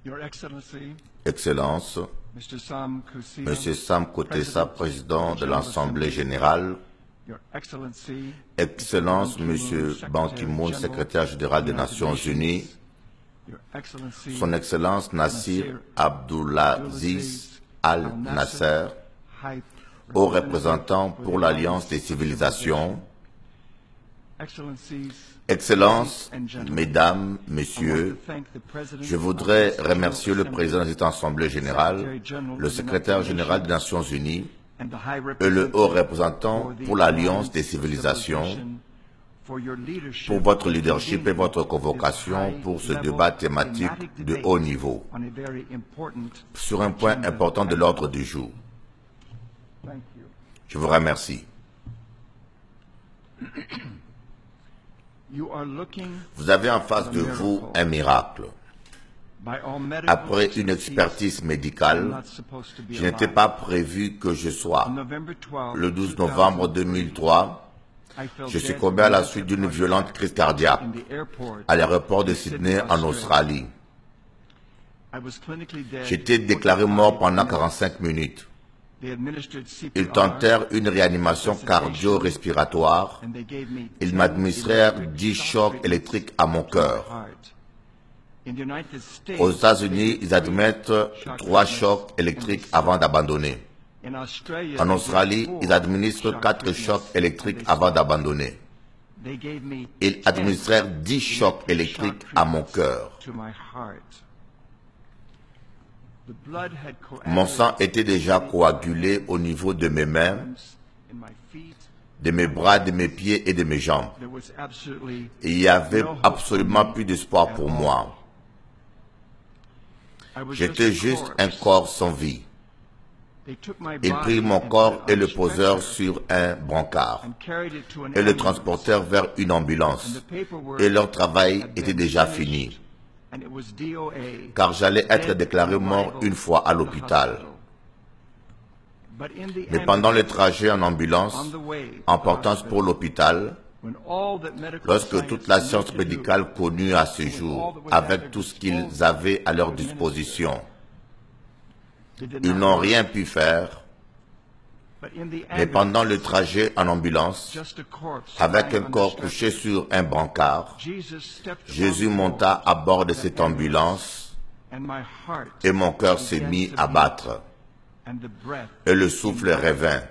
Your Excellency, Excellences, Mr. Sam Kutesa, Monsieur Sam Kutesa, président de l'Assemblée générale, Your Excellency, Excellences, Monsieur Ban Ki-moon, secrétaire général des Nations Unies, Your Excellency, Son Excellence Nasir Abdulaziz Al-Nasser, High haut représentant pour l'Alliance des civilisations, Excellencies, Excellences, Mesdames, Messieurs, je voudrais remercier le président de cette Assemblée générale, le secrétaire général des Nations Unies et le haut représentant pour l'Alliance des civilisations pour votre leadership et votre convocation pour ce débat thématique de haut niveau sur un point important de l'ordre du jour. Je vous remercie. Vous avez en face de vous un miracle. Après une expertise médicale, je n'étais pas prévu que je sois. Le 12 novembre 2003, je succombais à la suite d'une violente crise cardiaque à l'aéroport de Sydney en Australie. J'étais déclaré mort pendant 45 minutes. Ils tentèrent une réanimation cardio-respiratoire. Ils m'administrèrent 10 chocs électriques à mon cœur. Aux États-Unis, ils admettent 3 chocs électriques avant d'abandonner. En Australie, ils administrent 4 chocs électriques avant d'abandonner. Ils administrèrent 10 chocs électriques à mon cœur. Mon sang était déjà coagulé au niveau de mes mains, de mes bras, de mes pieds et de mes jambes. Et il n'y avait absolument plus d'espoir pour moi. J'étais juste un corps sans vie. Ils prirent mon corps et le posèrent sur un brancard et le transportèrent vers une ambulance. Et leur travail était déjà fini, car j'allais être déclaré mort une fois à l'hôpital. Mais pendant le trajet en ambulance, en partance pour l'hôpital, lorsque toute la science médicale connue à ce jour, avec tout ce qu'ils avaient à leur disposition, ils n'ont rien pu faire. Mais pendant le trajet en ambulance, avec un corps couché sur un brancard, Jésus monta à bord de cette ambulance et mon cœur s'est mis à battre et le souffle revint.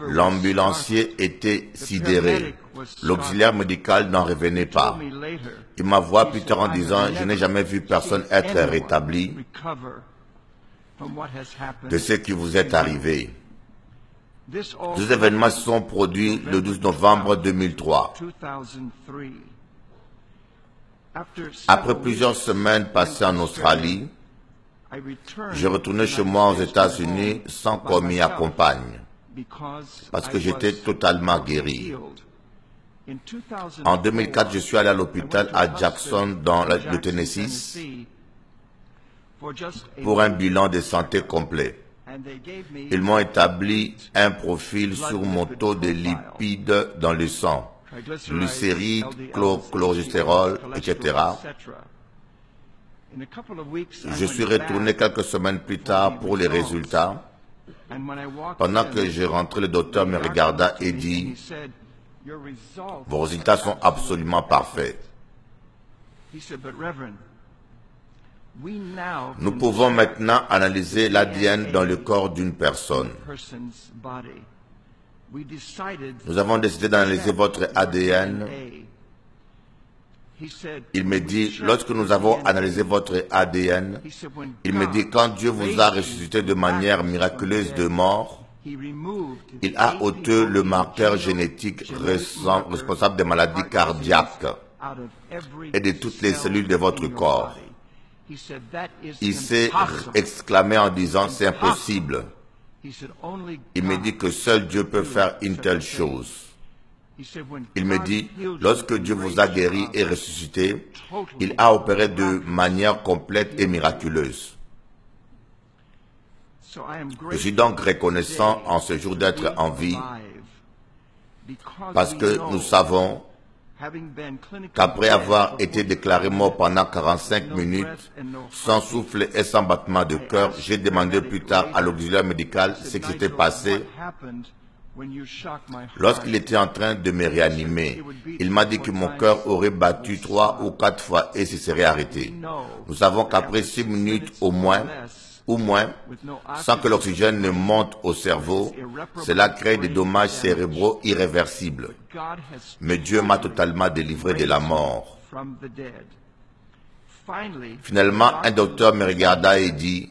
L'ambulancier était sidéré. L'auxiliaire médical n'en revenait pas. Il m'avoua plus tard en disant « Je n'ai jamais vu personne être rétabli de ce qui vous est arrivé. » Deux événements se sont produits le 12 novembre 2003. Après plusieurs semaines passées en Australie, je retournais chez moi aux États-Unis sans qu'on m'y accompagne, parce que j'étais totalement guéri. En 2004, je suis allé à l'hôpital à Jackson, dans le Tennessee, pour un bilan de santé complet. Ils m'ont établi un profil sur mon taux de lipides dans le sang, glycérides, cholestérol, etc. Je suis retourné quelques semaines plus tard pour les résultats. Pendant que je rentrais, le docteur me regarda et dit « Vos résultats sont absolument parfaits. Nous pouvons maintenant analyser l'ADN dans le corps d'une personne. Nous avons décidé d'analyser votre ADN. » Il me dit, lorsque nous avons analysé votre ADN, il me dit, quand Dieu vous a ressuscité de manière miraculeuse de mort, il a ôté le marqueur génétique responsable des maladies cardiaques et de toutes les cellules de votre corps. Il s'est exclamé en disant, c'est impossible. Il me dit que seul Dieu peut faire une telle chose. Il me dit, lorsque Dieu vous a guéri et ressuscité, il a opéré de manière complète et miraculeuse. Je suis donc reconnaissant en ce jour d'être en vie, parce que nous savons qu'après avoir été déclaré mort pendant 45 minutes, sans souffle et sans battement de cœur, j'ai demandé plus tard à l'auxiliaire médical ce qui s'était passé. Lorsqu'il était en train de me réanimer, il m'a dit que mon cœur aurait battu 3 ou 4 fois et se serait arrêté. Nous savons qu'après 6 minutes au moins, ou moins, sans que l'oxygène ne monte au cerveau, cela crée des dommages cérébraux irréversibles. Mais Dieu m'a totalement délivré de la mort. Finalement, un docteur me regarda et dit,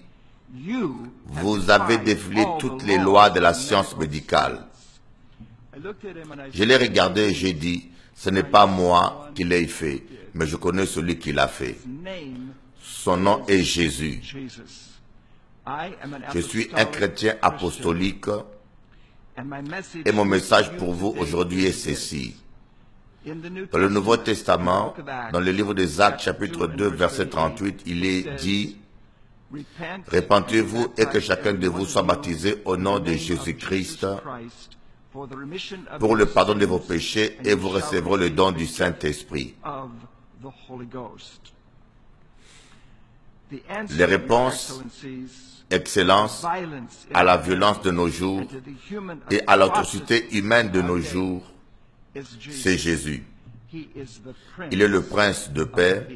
« Vous avez défié toutes les lois de la science médicale. » Je l'ai regardé et j'ai dit, « Ce n'est pas moi qui l'ai fait, mais je connais celui qui l'a fait. Son nom est Jésus. » Je suis un chrétien apostolique et mon message pour vous aujourd'hui est ceci. Dans le Nouveau Testament, dans le livre des Actes chapitre 2 verset 38, il est dit, « Repentez-vous et que chacun de vous soit baptisé au nom de Jésus-Christ pour le pardon de vos péchés et vous recevrez le don du Saint-Esprit. » Les réponses, excellence, à la violence de nos jours et à l'atrocité humaine de nos jours, c'est Jésus. Il est le prince de paix.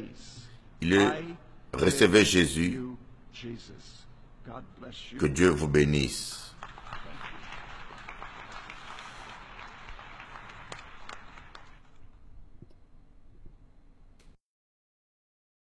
Recevez Jésus. Que Dieu vous bénisse.